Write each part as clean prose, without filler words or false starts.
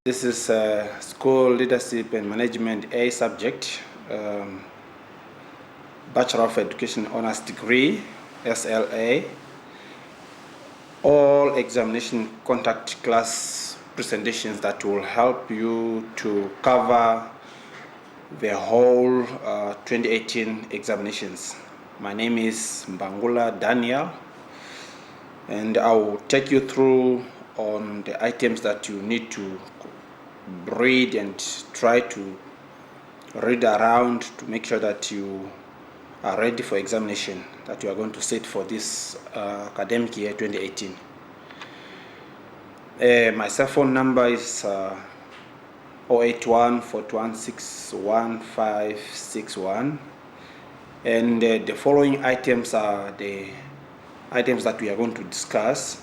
This is School Leadership and Management A subject, Bachelor of Education Honors Degree, SLA. All examination contact class presentations that will help you to cover the whole 2018 examinations. My name is Mbangula Daniel, and I will take you through on the items that you need to read and try to read around to make sure that you are ready for examination that you are going to sit for this academic year 2018. My cell phone number is 081-4161-561, and the following items are the items that we are going to discuss.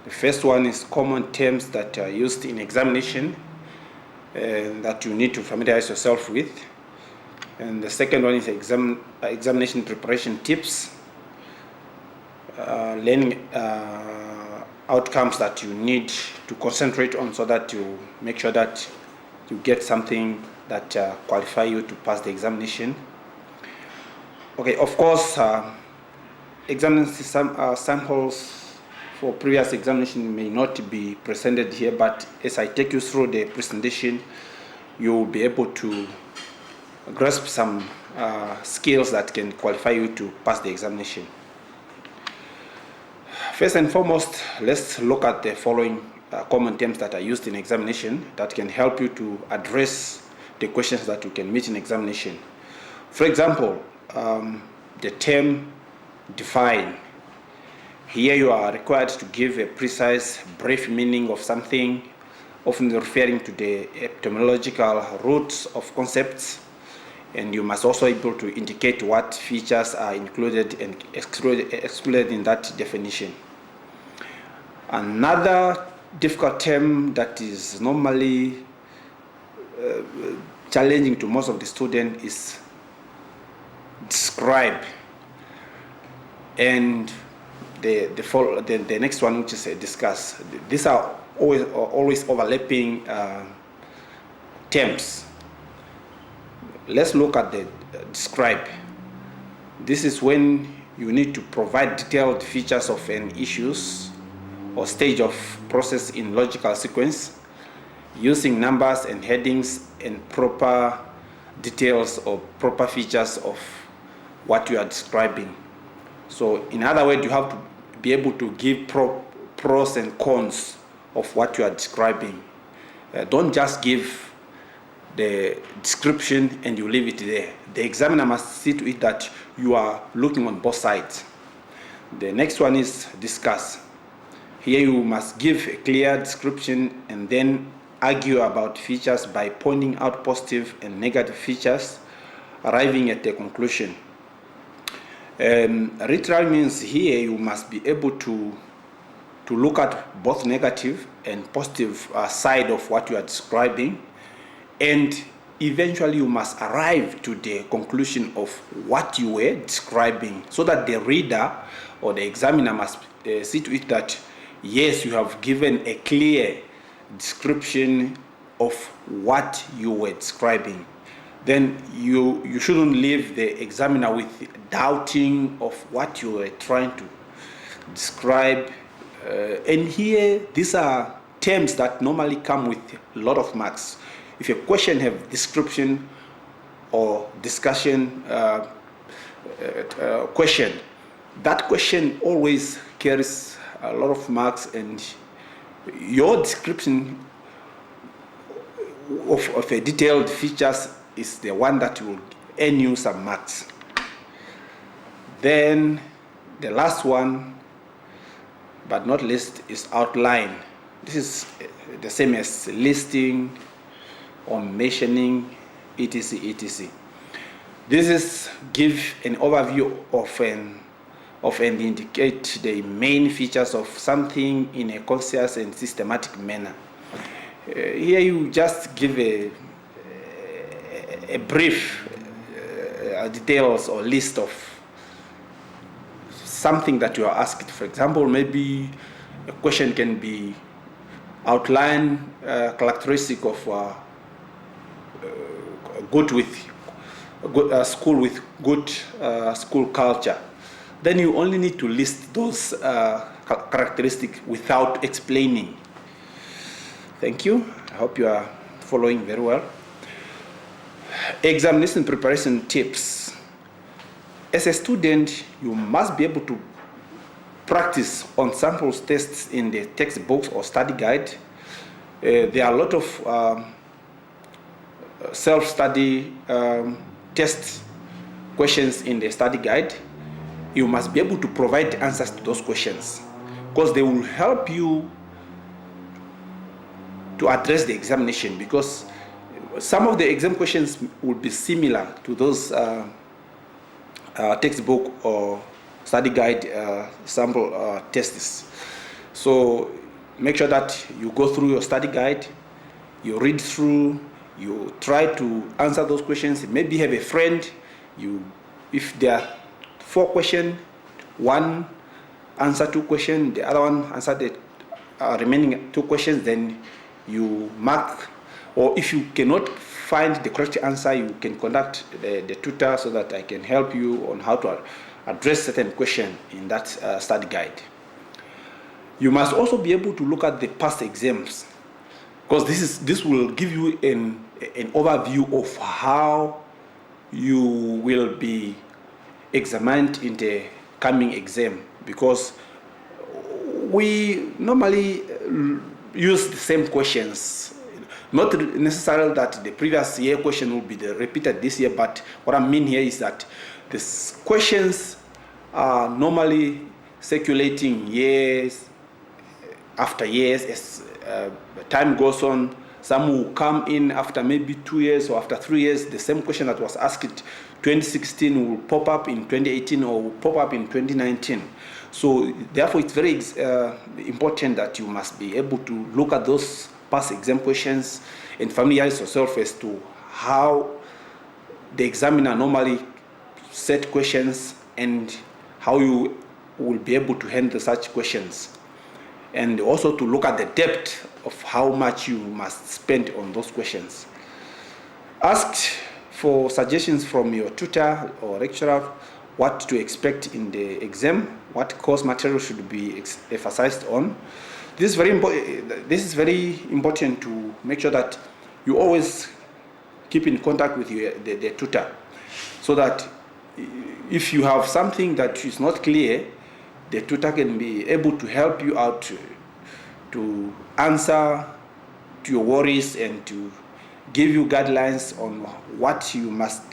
The first one is common terms that are used in examination that you need to familiarize yourself with. And the second one is examination preparation tips, learning outcomes that you need to concentrate on so that you make sure that you get something that qualify you to pass the examination. Okay, of course, examination samples for previous examination may not be presented here, but as I take you through the presentation, you will be able to grasp some skills that can qualify you to pass the examination. First and foremost, let's look at the following common terms that are used in examination that can help you to address the questions that you can meet in examination. For example, the term define. Here you are required to give a precise, brief meaning of something, often referring to the etymological roots of concepts, and you must also be able to indicate what features are included and excluded in that definition. Another difficult term that is normally challenging to most of the students is describe, and the next one, which is discuss. These are always overlapping terms. Let's look at the describe. This is when you need to provide detailed features of an issues or stage of process in logical sequence using numbers and headings and proper details or proper features of what you are describing. So in other words, you have to be able to give pros and cons of what you are describing. Don't just give the description and you leave it there. The examiner must see to it that you are looking on both sides. The next one is discuss. Here you must give a clear description and then argue about features by pointing out positive and negative features, arriving at a conclusion. Retrial means here you must be able to look at both negative and positive side of what you are describing, and eventually you must arrive to the conclusion of what you were describing, so that the reader or the examiner must see to it that yes, you have given a clear description of what you were describing. Then you shouldn't leave the examiner with doubting of what you were trying to describe. And here, these are terms that normally come with a lot of marks. If a question has description or discussion question, that question always carries a lot of marks, and your description of a detailed features is the one that will earn you some marks. Then the last one, but not least, is outline. This is the same as listing or mentioning, etc., etc. This is give an overview of and indicate the main features of something in a conscious and systematic manner. Here you just give a brief details or list of something that you are asked. For example, maybe a question can be outline characteristic of school with good school culture. Then you only need to list those characteristics without explaining. Thank you. I hope you are following very well. Examination preparation tips. As a student, you must be able to practice on sample tests in the textbooks or study guide. There are a lot of self-study test questions in the study guide. You must be able to provide answers to those questions because they will help you to address the examination, because some of the exam questions will be similar to those textbook or study guide sample tests. So make sure that you go through your study guide, you read through, you try to answer those questions. Maybe have a friend, if there are 4 questions, one answer 2 questions, the other one answer the remaining 2 questions, then you mark. Or if you cannot find the correct answer, you can contact the tutor so that I can help you on how to address certain questions in that study guide. You must also be able to look at the past exams, because this will give you an overview of how you will be examined in the coming exam, because we normally use the same questions. Not necessarily that the previous year question will be repeated this year, but what I mean here is that the questions are normally circulating years after years as time goes on. Some will come in after maybe 2 years or after 3 years. The same question that was asked in 2016 will pop up in 2018 or will pop up in 2019. So therefore it's very important that you must be able to look at those past exam questions and familiarize yourself as to how the examiner normally set questions and how you will be able to handle such questions. And also to look at the depth of how much you must spend on those questions. Ask for suggestions from your tutor or lecturer what to expect in the exam, what course material should be emphasized on. This is very important to make sure that you always keep in contact with the tutor, so that if you have something that is not clear, the tutor can be able to help you out to answer to your worries and to give you guidelines on what you must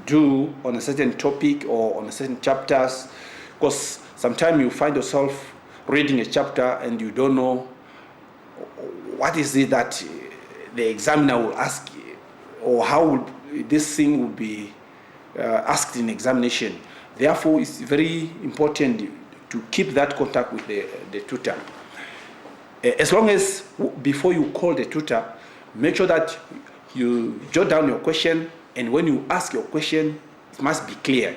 do on a certain topic or on a certain chapters. Because sometimes you find yourself reading a chapter and you don't know what is it that the examiner will ask, or how this thing will be asked in examination. Therefore, it's very important to keep that contact with the tutor. As long as before you call the tutor, make sure that you jot down your question, and when you ask your question, it must be clear.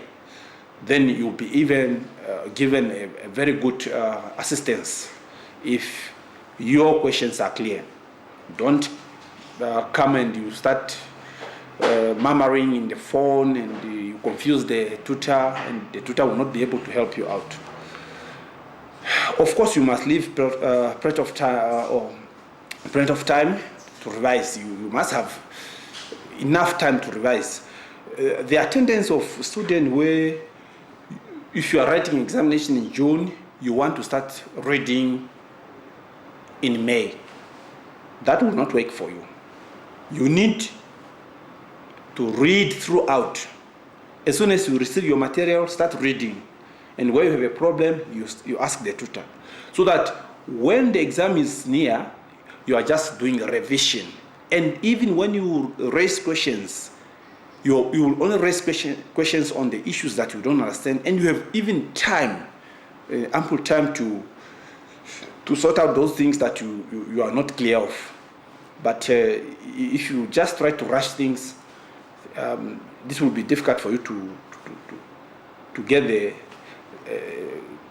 Then you'll be even given a very good assistance if your questions are clear. Don't come and you start murmuring in the phone and you confuse the tutor, and the tutor will not be able to help you out. Of course, you must leave plenty of time to revise. You must have enough time to revise. The attendance of students where, if you are writing examination in June, you want to start reading in May, that will not work for you. You need to read throughout. As soon as you receive your material, start reading. And when you have a problem, you ask the tutor. So that when the exam is near, you are just doing a revision. And even when you raise questions, you will only raise questions on the issues that you don't understand, and you have even time, ample time to sort out those things that you are not clear of. But if you just try to rush things, this will be difficult for you to get the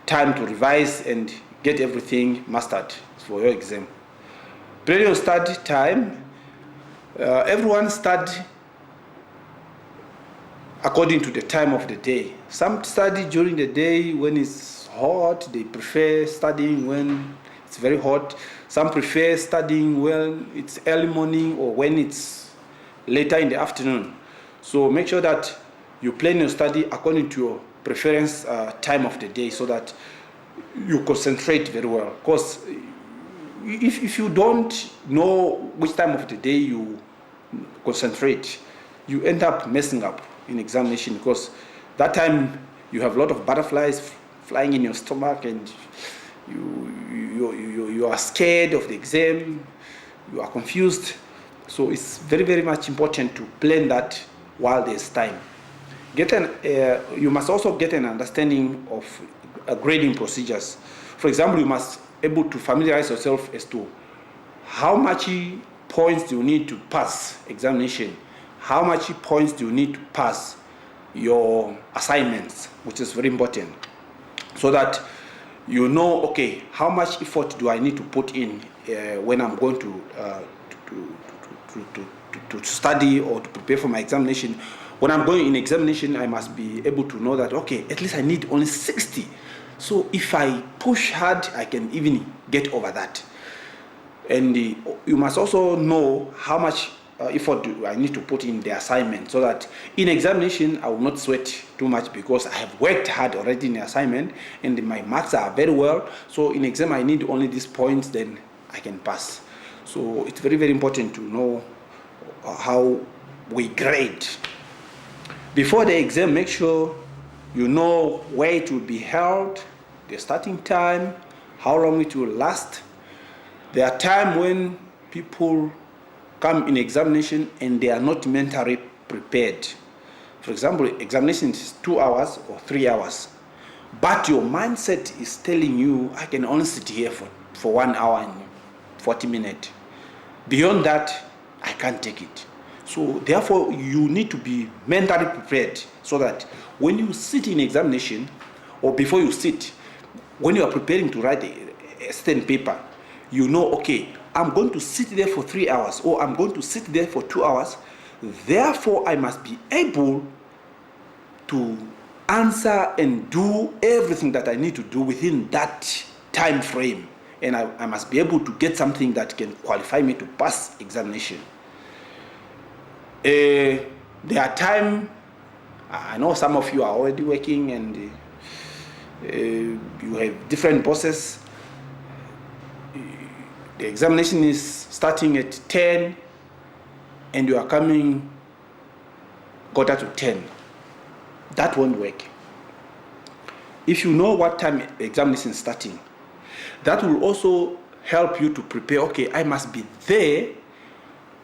time to revise and get everything mastered for your exam. Planning your study time. Everyone study according to the time of the day. Some study during the day when it's hot. They prefer studying when it's very hot. Some prefer studying when it's early morning or when it's later in the afternoon. So make sure that you plan your study according to your preference time of the day so that you concentrate very well. Because if you don't know which time of the day you concentrate, you end up messing up in examination, because that time you have a lot of butterflies flying in your stomach and you are scared of the exam, you are confused. So it's very, very much important to plan that while there's time. You must also get an understanding of grading procedures. For example, you must be able to familiarize yourself as to how much points do you need to pass examination, how much points do you need to pass your assignments, which is very important, so that you know, okay, how much effort do I need to put in when I'm going to study or to prepare for my examination. When I'm going in examination, I must be able to know that, okay, at least I need only 60. So if I push hard, I can even get over that. And you must also know how much effort do I need to put in the assignment, so that in examination I will not sweat too much, because I have worked hard already in the assignment and my marks are very well. So in exam I need only these points, then I can pass. So it's very, very important to know how we grade. Before the exam, make sure you know where it will be held, the starting time, how long it will last. There are times when people come in examination and they are not mentally prepared. For example, examination is 2 hours or 3 hours, but your mindset is telling you, I can only sit here for 1 hour and 40 minutes. Beyond that, I can't take it. So therefore, you need to be mentally prepared, so that when you sit in examination, or before you sit, when you are preparing to write a certain paper, you know, okay, I'm going to sit there for 3 hours, or I'm going to sit there for 2 hours. Therefore, I must be able to answer and do everything that I need to do within that time frame. And I must be able to get something that can qualify me to pass examination. There are times, I know some of you are already working and you have different bosses. The examination is starting at 10 and you are coming quarter to 10. That won't work. If you know what time examination is starting, that will also help you to prepare. Okay, I must be there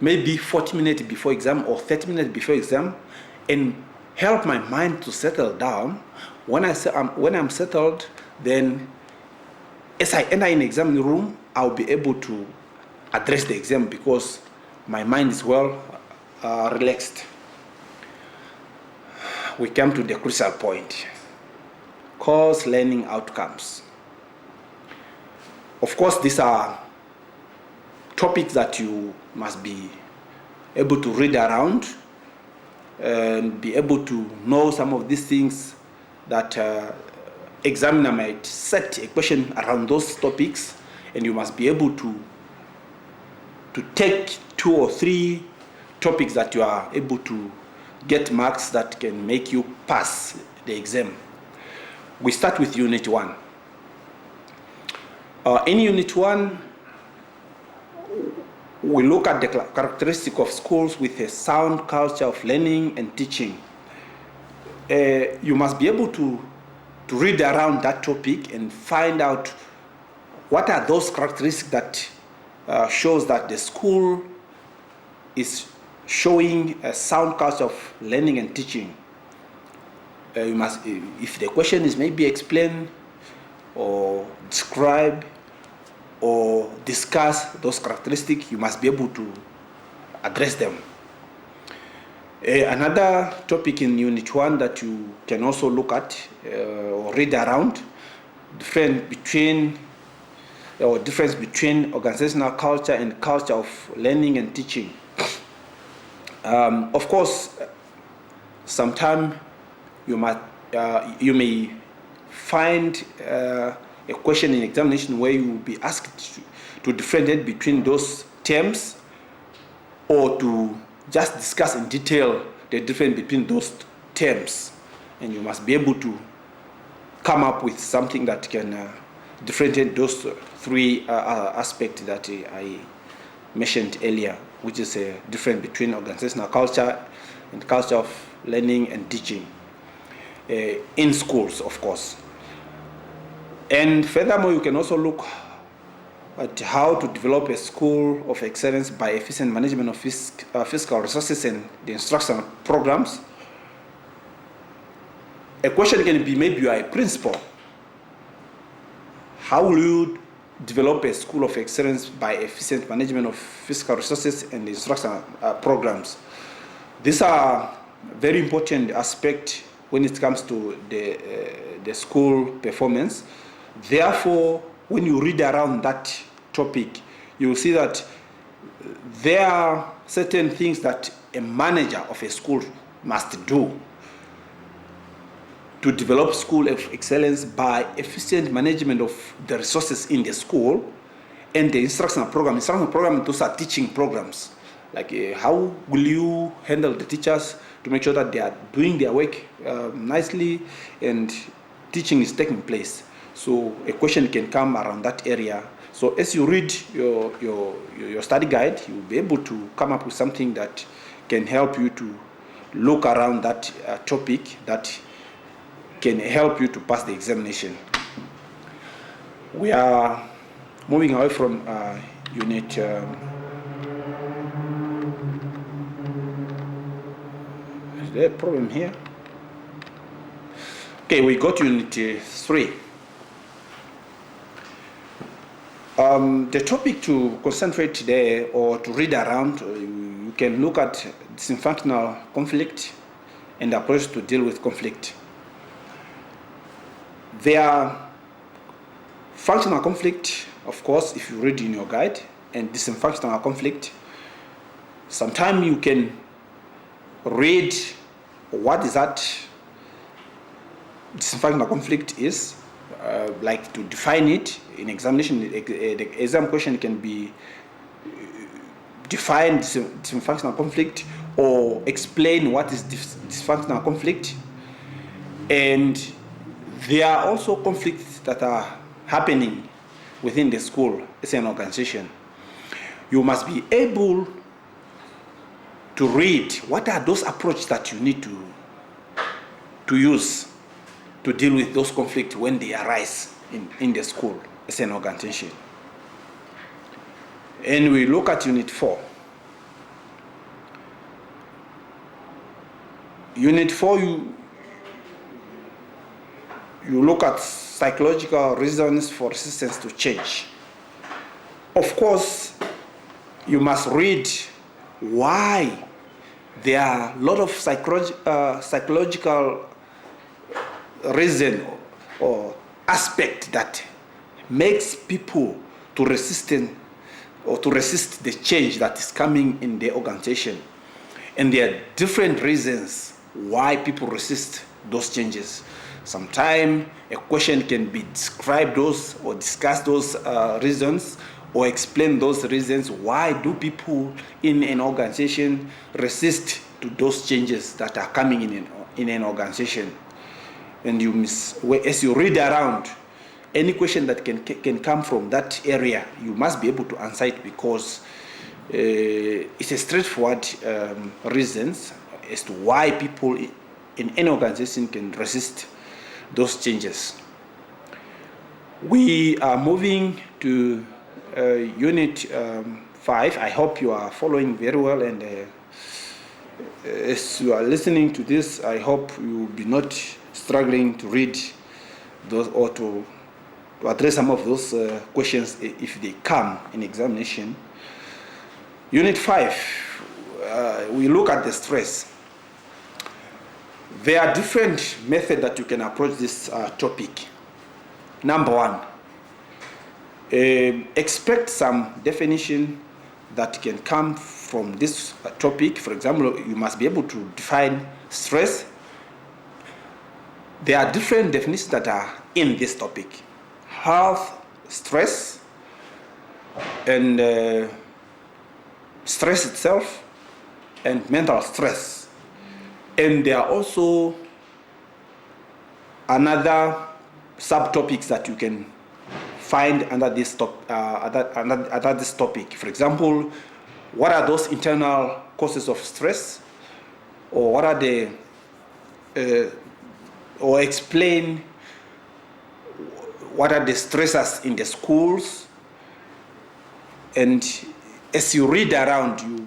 maybe 40 minutes before exam or 30 minutes before exam, and help my mind to settle down. When I'm settled, then as I enter in the exam room, I'll be able to address the exam because my mind is well relaxed. We come to the crucial point: course learning outcomes. Of course, these are topics that you must be able to read around and be able to know some of these things that examiner might set a question around those topics, and you must be able to take 2 or 3 topics that you are able to get marks that can make you pass the exam. We start with Unit 1. In Unit 1, we look at the characteristic of schools with a sound culture of learning and teaching. You must be able to read around that topic and find out what are those characteristics that shows that the school is showing a sound culture of learning and teaching. You must, if the question is maybe explain or describe or discuss those characteristics, you must be able to address them. Another topic in Unit 1 that you can also look at or read around, difference between or difference between organizational culture and culture of learning and teaching. Of course, sometimes you may find a question in examination where you will be asked to differentiate between those terms, or to just discuss in detail the difference between those terms, and you must be able to come up with something that can differentiate those three aspects that I mentioned earlier, which is a difference between organizational culture and culture of learning and teaching in schools, of course. And furthermore, you can also look at how to develop a school of excellence by efficient management of fiscal resources and the instructional programs. A question can be, maybe you are a principal. How will you develop a school of excellence by efficient management of fiscal resources and the instructional programs? These are very important aspects when it comes to the school performance. Therefore, when you read around that topic, you will see that there are certain things that a manager of a school must do to develop school of excellence by efficient management of the resources in the school and the instructional program. Instructional program, those are teaching programs. Like how will you handle the teachers to make sure that they are doing their work nicely and teaching is taking place. So a question can come around that area. So as you read your study guide, you'll be able to come up with something that can help you to look around that topic that can help you to pass the examination. We are moving away from unit is there a problem here? Okay, we got unit 3. The topic to concentrate today or to read around, you can look at dysfunctional conflict and approach to deal with conflict. There are functional conflict, of course, if you read in your guide, and dysfunctional conflict. Sometimes you can read what is that dysfunctional conflict is, like to define it in examination. The exam question can be define dysfunctional conflict or explain what is dysfunctional conflict. And there are also conflicts that are happening within the school as an organization. You must be able to read what are those approaches that you need to use to deal with those conflicts when they arise in the school as an organization. And we look at Unit 4. Unit 4, you look at psychological reasons for resistance to change. Of course, you must read why there are a lot of psychological reason or aspect that makes people to resist the change that is coming in the organization. And there are different reasons why people resist those changes. Sometimes a question can be describe those or discuss those reasons or explain those reasons. Why do people in an organization resist to those changes that are coming in an organization? And as you read around, any question that can come from that area, you must be able to answer it, because it's a straightforward reasons as to why people in any organization can resist those changes. We are moving to Unit 5. I hope you are following very well, and as you are listening to this, I hope you will be not struggling to read those or to address some of those questions if they come in examination. Unit 5, we look at the stress. There are different methods that you can approach this topic. Number 1, expect some definition that can come from this topic. For example, you must be able to define stress. There are different definitions that are in this topic: health stress, and stress itself, and mental stress. And there are also another subtopics that you can find under this under this topic. For example, what are those internal causes of stress, or what are the or explain what are the stressors in the schools. And as you read around, you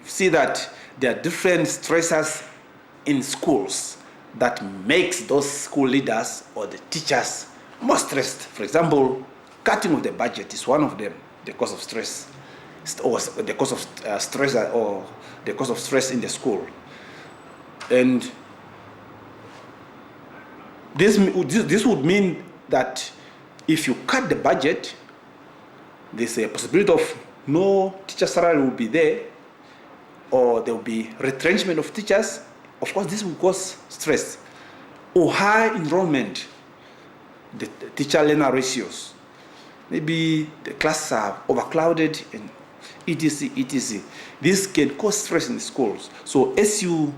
see that there are different stressors in schools that makes those school leaders or the teachers more stressed. For example, cutting of the budget is one of them, the cause of stress, or the cause of stress, or the cause of stress in the school. And this would mean that if you cut the budget, there's a possibility of no teacher salary will be there, or there will be retrenchment of teachers. Of course, this will cause stress. Or high enrollment, the teacher-learner ratios. Maybe the classes are overcrowded, and etc. This can cause stress in the schools. So as you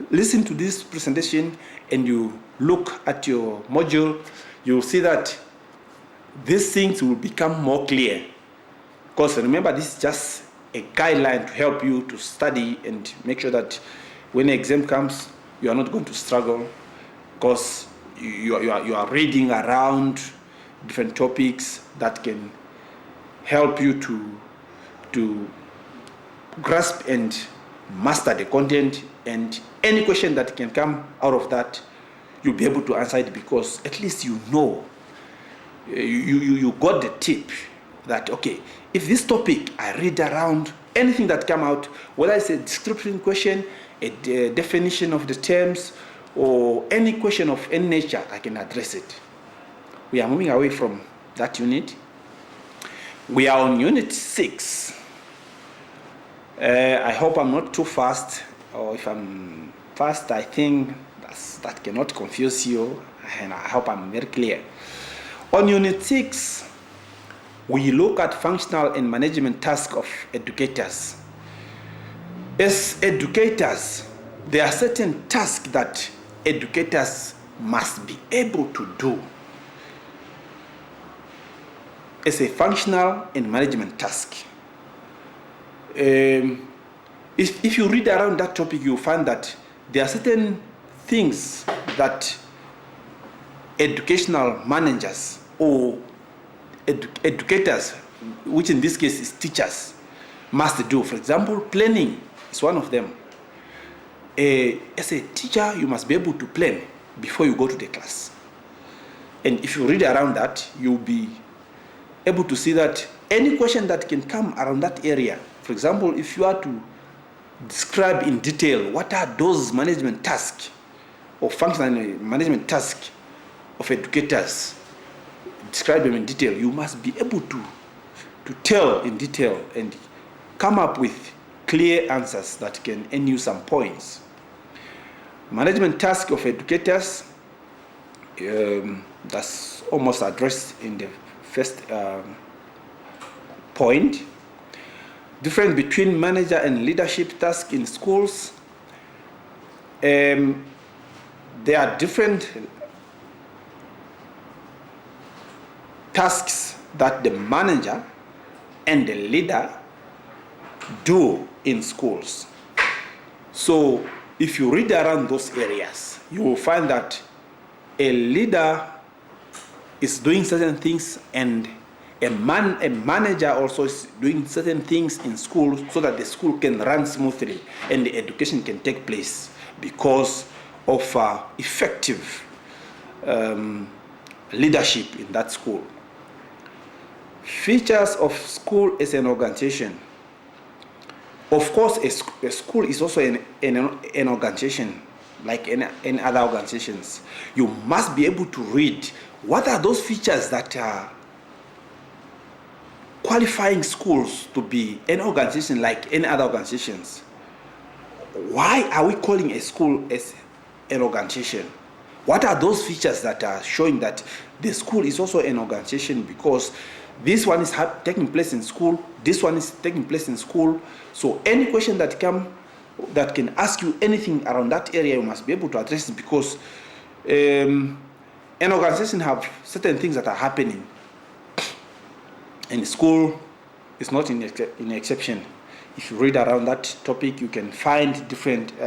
listen to this presentation and you look at your module, you'll see that these things will become more clear. Because remember, this is just a guideline to help you to study and make sure that when the exam comes, you are not going to struggle, because you are reading around different topics that can help you to grasp and master the content. And any question that can come out of that, you'll be able to answer it, because at least you know, you got the tip that, okay, if this topic I read around, anything that come out, whether it's a description question, a definition of the terms, or any question of any nature, I can address it. We are moving away from that unit. We are on unit 6. I hope I'm not too fast, or if I'm fast, I think that cannot confuse you, and I hope I'm very clear. On unit 6, we look at functional and management tasks of educators. As educators, there are certain tasks that educators must be able to do as a functional and management task. If you read around that topic, you'll find that there are certain things that educational managers or educators, which in this case is teachers, must do. For example, planning is one of them. As a teacher, you must be able to plan before you go to the class. And if you read around that, you'll be able to see that any question that can come around that area, for example, if you are to describe in detail what are those management tasks or functional management tasks of educators, describe them in detail, you must be able to tell in detail and come up with clear answers that can earn you some points. Management task of educators, that's almost addressed in the first point. Difference between manager and leadership tasks in schools. There are different tasks that the manager and the leader do in schools. So if you read around those areas, you will find that a leader is doing certain things, and a manager also is doing certain things in school, so that the school can run smoothly and the education can take place because of effective leadership in that school. Features of school as an organization. Of course, a school is also an organization like any other organizations. You must be able to read what are those features that qualifying schools to be an organization like any other organizations. Why are we calling a school as an organization? What are those features that are showing that the school is also an organization? Because this one is taking place in school, this one is taking place in school. So any question that can ask you anything around that area, you must be able to address it, because an organization have certain things that are happening. And school is not in exception. If you read around that topic, you can find different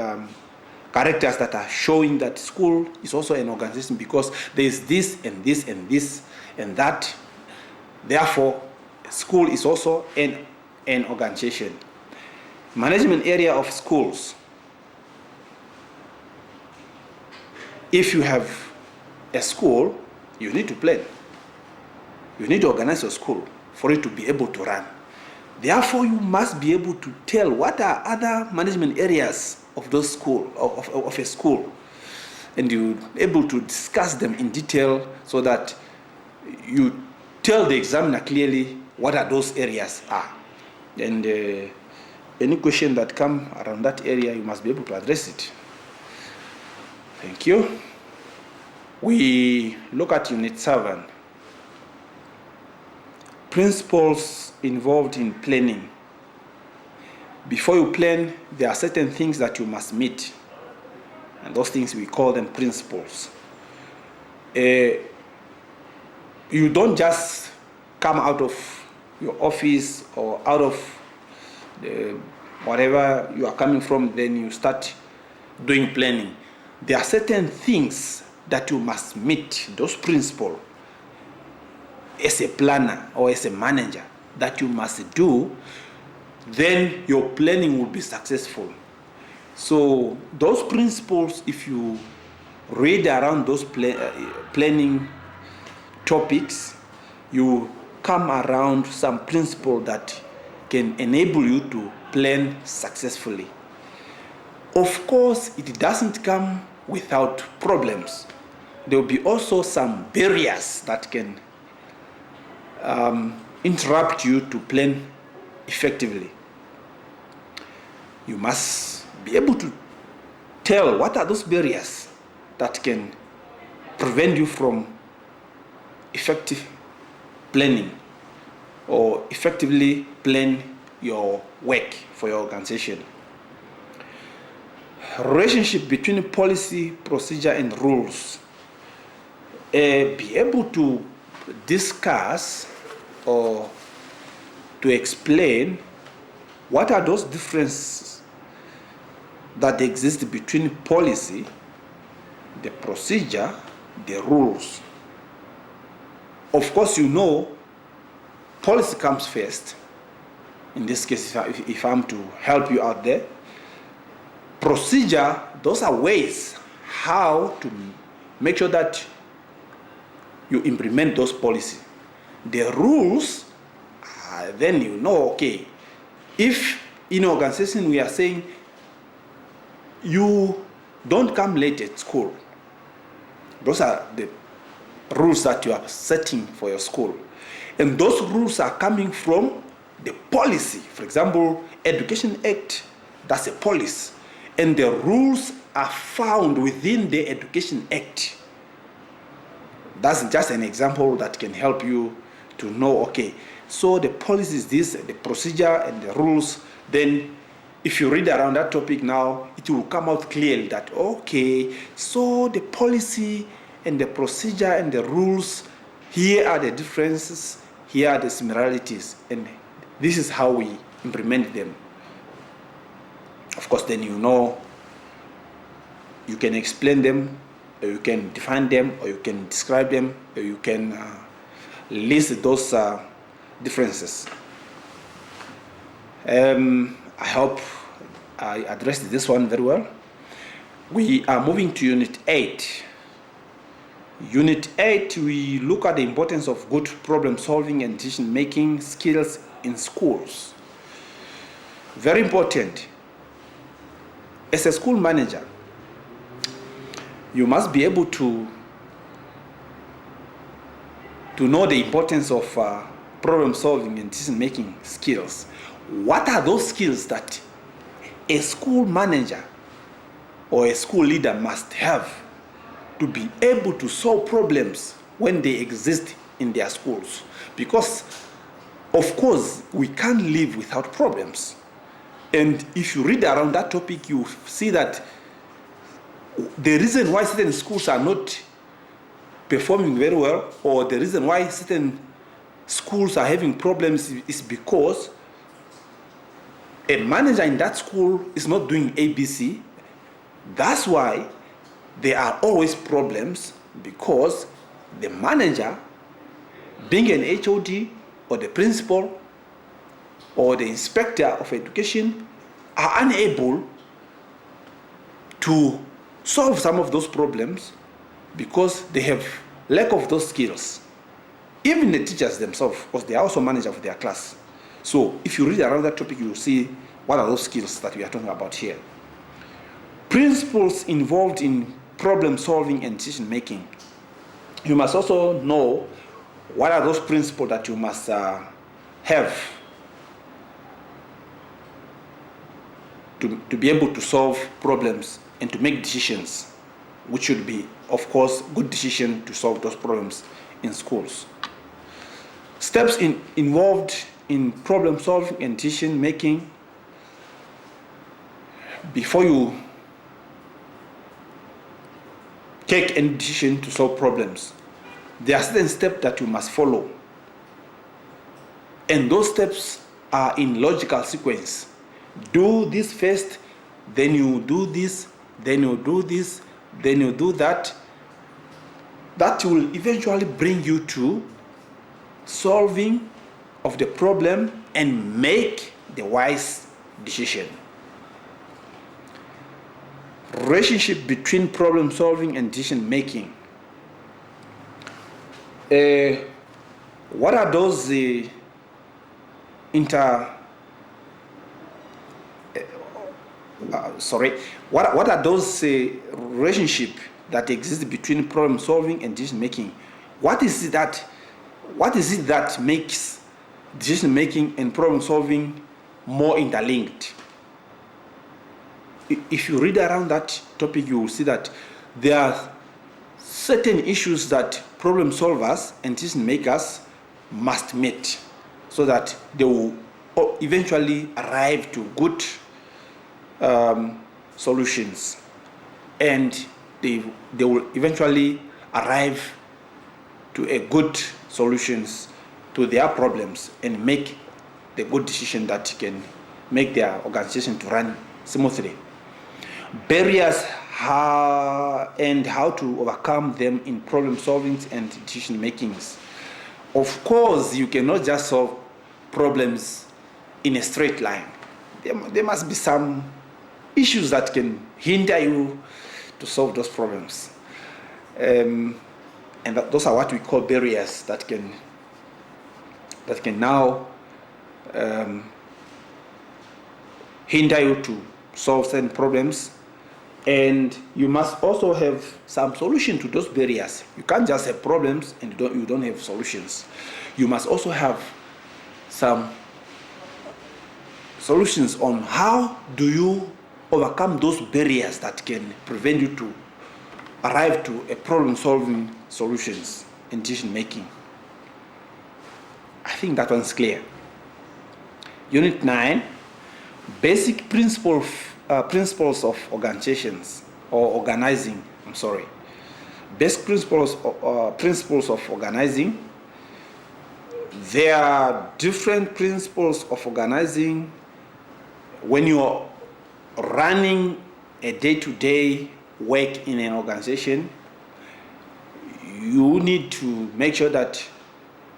characters that are showing that school is also an organization, because there is this and this and this and that. Therefore, school is also an organization. Management area of schools. If you have a school, you need to plan. You need to organize your school for it to be able to run. Therefore, you must be able to tell what are other management areas of those school, of a school, and you're able to discuss them in detail so that you tell the examiner clearly what are those areas are. And any question that come around that area, you must be able to address it. Thank you. We look at Unit 7. Principles involved in planning. Before you plan, there are certain things that you must meet, and those things we call them principles. You don't just come out of your office or out of whatever you are coming from, then you start doing planning. There are certain things that you must meet, those principles, as a planner or as a manager, that you must do, then your planning will be successful. So those principles, if you read around those planning topics, you come around some principle that can enable you to plan successfully. Of course, it doesn't come without problems. There will be also some barriers that can interrupt you to plan effectively. You must be able to tell what are those barriers that can prevent you from effective planning or effectively plan your work for your organization. Relationship between policy, procedure, and rules. Be able to discuss or to explain what are those differences that exist between policy, the procedure, the rules. Of course, you know, policy comes first. In this case, if I'm to help you out there, procedure, those are ways how to make sure that you implement those policies. The rules, then you know, okay, if in an organization we are saying you don't come late at school, those are the rules that you are setting for your school. And those rules are coming from the policy. For example, Education Act, that's a policy. And the rules are found within the Education Act. That's just an example that can help you to know, okay, so the policy is this, the procedure and the rules. Then if you read around that topic now, it will come out clearly that, okay, so the policy and the procedure and the rules, here are the differences, here are the similarities, and this is how we implement them. Of course, then you know, you can explain them, or you can define them, or you can describe them, or you can list those differences. I hope I addressed this one very well. We are moving to Unit 8. Unit 8, we look at the importance of good problem solving and decision making skills in schools. Very important. As a school manager, you must be able to know the importance of problem solving and decision making skills. What are those skills that a school manager or a school leader must have to be able to solve problems when they exist in their schools? Because of course we can't live without problems, and if you read around that topic, you see that the reason why certain schools are not performing very well, or the reason why certain schools are having problems, is because a manager in that school is not doing ABC. That's why there are always problems, because the manager, being an HOD or the principal or the inspector of education, are unable to solve some of those problems because they have lack of those skills. Even the teachers themselves, because they are also manager of their class. So if you read around that topic, you will see what are those skills that we are talking about here. Principles involved in problem solving and decision making. You must also know what are those principles that you must have to be able to solve problems and to make decisions, which should be, of course, good decision to solve those problems in schools. Steps involved in problem solving and decision making. Before you take any decision to solve problems, there are certain steps that you must follow, and those steps are in logical sequence. Do this first, then you do this, then you do this, then you do that. That will eventually bring you to solving of the problem and make the wise decision. Relationship between problem solving and decision making. What are those what are those relationship that exist between problem solving and decision making? What is it that makes decision making and problem solving more interlinked? If you read around that topic, you will see that there are certain issues that problem solvers and decision makers must meet so that they will eventually arrive to good solutions, and they will eventually arrive to a good solutions to their problems and make the good decision that can make their organization to run smoothly. Barriers and how to overcome them in problem solving and decision makings. Of course, you cannot just solve problems in a straight line. There must be some issues that can hinder you to solve those problems, and those are what we call barriers that can now hinder you to solve certain problems. And you must also have some solution to those barriers. You can't just have problems and you don't have solutions. You must also have some solutions on how do you overcome those barriers that can prevent you to arrive to a problem-solving solutions in decision making. I think that one's clear. Unit 9, basic principles of organizations or organizing. Basic principles of organizing. There are different principles of organizing when you're running a day-to-day work in an organization. You need to make sure that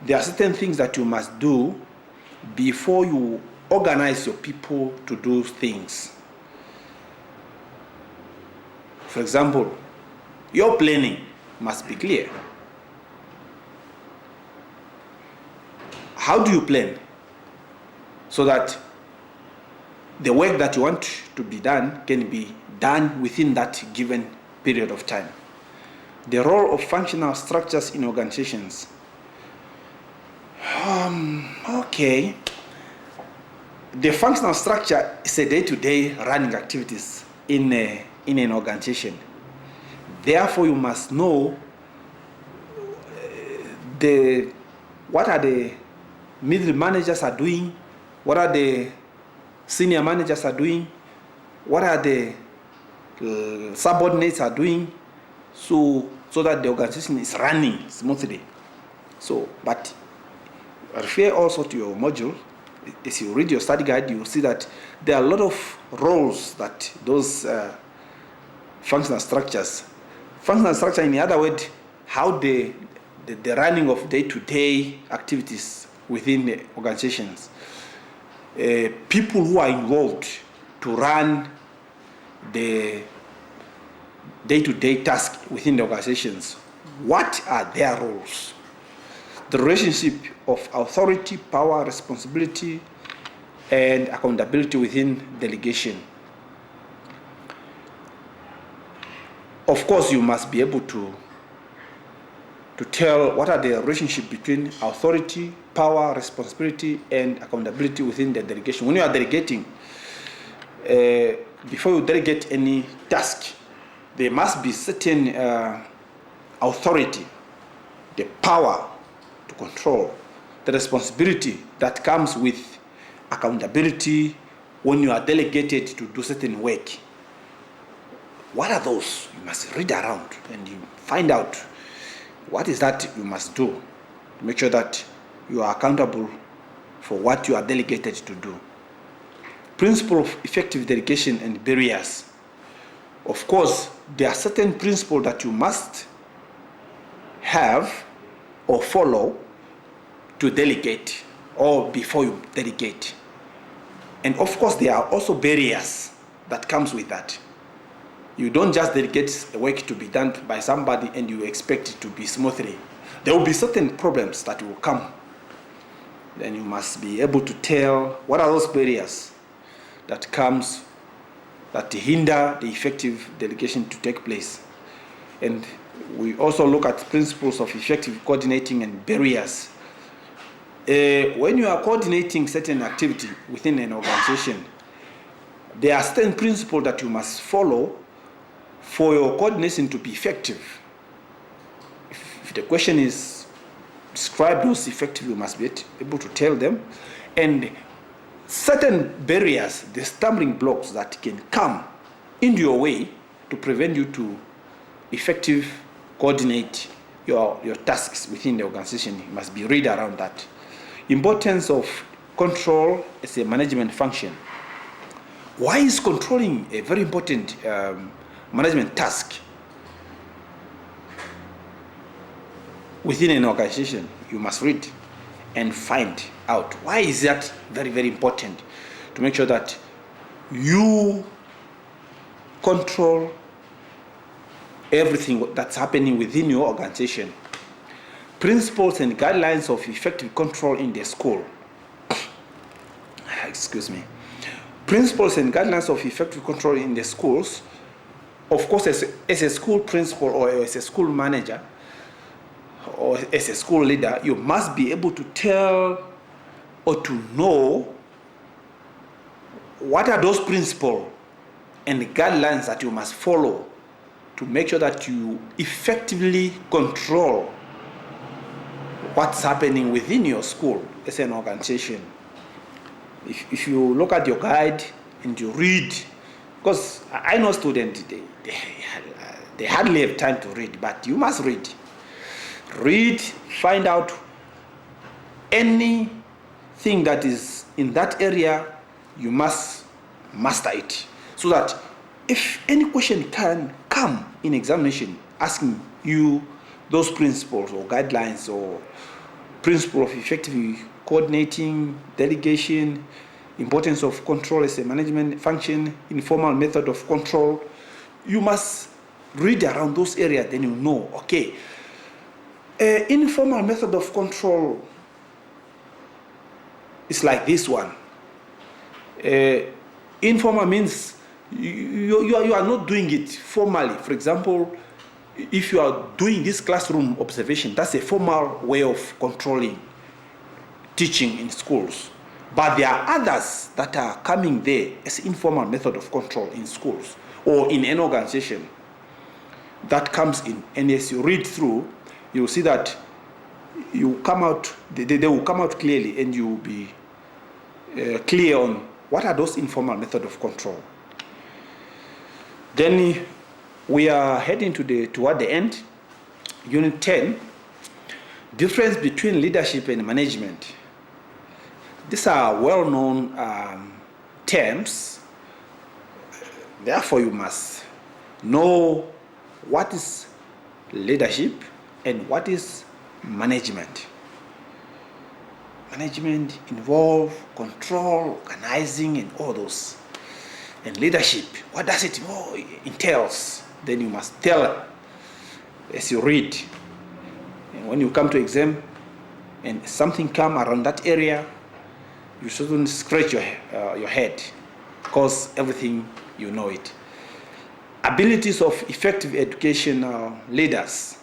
there are certain things that you must do before you organize your people to do things. For example, your planning must be clear. How do you plan so that the work that you want to be done can be done within that given period of time? The role of functional structures in organizations. Okay. The functional structure is a day-to-day running activities in an organization. Therefore, you must know what are the middle managers are doing, what are the senior managers are doing, what are the subordinates are doing, so that the organization is running smoothly. So, but refer also to your module. As you read your study guide, you will see that there are a lot of roles that those functional structures, in the other word, how the running of day-to-day activities within the organizations, people who are involved to run the day-to-day tasks within the organizations, what are their roles? The relationship of authority, power, responsibility, and accountability within delegation. Of course, you must be able to tell what are the relationship between authority, power, responsibility, and accountability within the delegation. When you are delegating, before you delegate any task, there must be certain authority, the power to control, the responsibility that comes with accountability when you are delegated to do certain work. What are those? You must read around and you find out what is that you must do to make sure that you are accountable for what you are delegated to do. Principle of effective delegation and barriers. Of course, there are certain principles that you must have or follow to delegate or before you delegate. And of course, there are also barriers that comes with that. You don't just delegate a work to be done by somebody and you expect it to be smoothly. There will be certain problems that will come. Then you must be able to tell what are those barriers that comes that hinder the effective delegation to take place. And we also look at principles of effective coordinating and barriers. When you are coordinating certain activity within an organization, there are certain principles that you must follow for your coordination to be effective. If the question is describe those effective, you must be able to tell them. And certain barriers, the stumbling blocks that can come into your way to prevent you to effective coordinate your tasks within the organization, you must be read around that. Importance of control as a management function. Why is controlling a very important management task within an organization? You must read and find out why is that very, very important to make sure that you control everything that's happening within your organization. Principles and guidelines of effective control in the school. Excuse me. Principles and guidelines of effective control in the schools. Of course, as a school principal or as a school manager or as a school leader, you must be able to tell or to know what are those principles and guidelines that you must follow to make sure that you effectively control what's happening within your school as an organization. If you look at your guide and you read, because I know students, they hardly have time to read, but you must read. Read, find out anything that is in that area, you must master it. So that if any question can come in examination asking you those principles or guidelines or principle of effectively coordinating, delegation, importance of control as a management function, informal method of control, you must read around those areas, then you know, okay, informal method of control is like this one. Informal means you are not doing it formally. For example, if you are doing this classroom observation, that's a formal way of controlling. teaching in schools. But there are others that are coming there as informal method of control in schools or in an organization that comes in. And as you read through, you'll see that you come out, they will come out clearly, and you will be clear on what are those informal method of control. Then we are heading toward the end. Unit 10, difference between leadership and management. These are well-known terms. Therefore, you must know what is leadership and what is management. Management involves control, organizing, and all those. And leadership, what does it entails? Then you must tell as you read. And when you come to exam and something come around that area, you shouldn't scratch your head, because everything you know it. Abilities of effective educational leaders.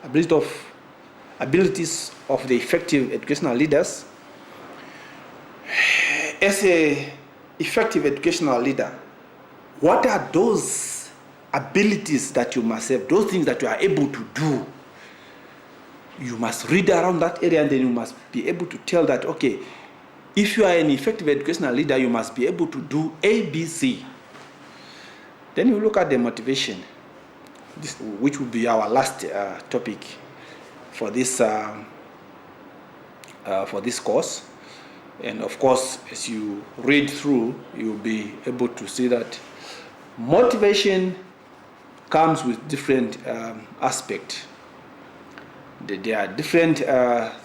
Abilities of the effective educational leaders. As a effective educational leader, what are those abilities that you must have, those things that you are able to do? You must read around that area, and then you must be able to tell that, okay, if you are an effective educational leader, you must be able to do A, B, C. Then you look at the motivation, which will be our last topic for this course. And of course, as you read through, you'll be able to see that motivation comes with different aspects. There are different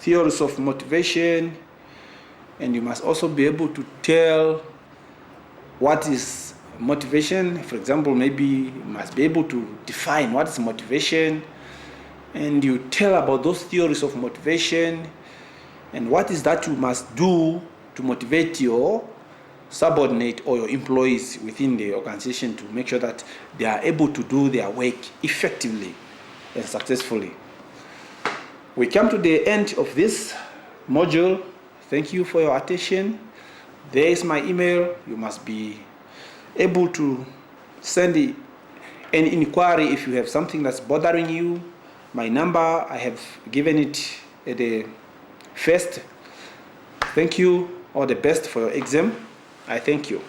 theories of motivation, and you must also be able to tell what is motivation. For example, maybe you must be able to define what is motivation, and you tell about those theories of motivation, and what is that you must do to motivate your subordinate or your employees within the organization to make sure that they are able to do their work effectively and successfully. We come to the end of this module. Thank you for your attention. There is my email. You must be able to send an inquiry if you have something that's bothering you. My number, I have given it at the first. Thank you. All the best for your exam. I thank you.